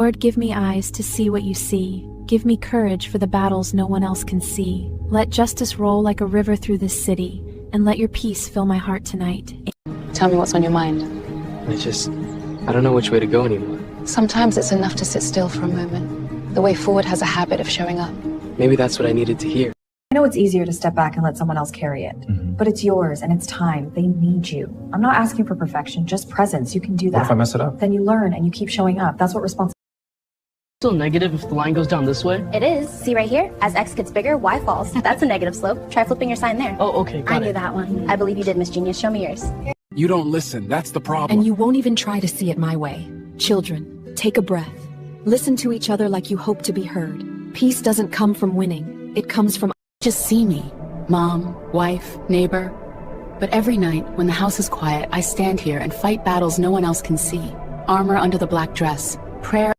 Lord, give me eyes to see what you see. Give me courage for the battles no one else can see. Let justice roll like a river through this city, and let your peace fill my heart tonight. Tell me what's on your mind. I don't know which way to go anymore. Sometimes it's enough to sit still for a moment. The way forward has a habit of showing up. Maybe that's what I needed to hear. I know it's easier to step back and let someone else carry it, but it's yours and it's time. They need you. I'm not asking for perfection, just presence. You can do that. What if I mess it up? Then you learn and you keep showing up. That's what responsibility. Still negative if the line goes down this way? It is. See right here? As X gets bigger, Y falls. That's a negative slope. Try flipping your sign there. Oh, okay, got I it. knew that one. I believe you did, Miss Genius. Show me yours. You don't listen, that's the problem. And you won't even try to see it my way. Children, take a breath. Listen to each other like you hope to be heard. Peace doesn't come from winning. It comes from Just see me. Mom, wife, neighbor. But every night, when the house is quiet, I stand here and fight battles no one else can see. Armor under the black dress. Prayer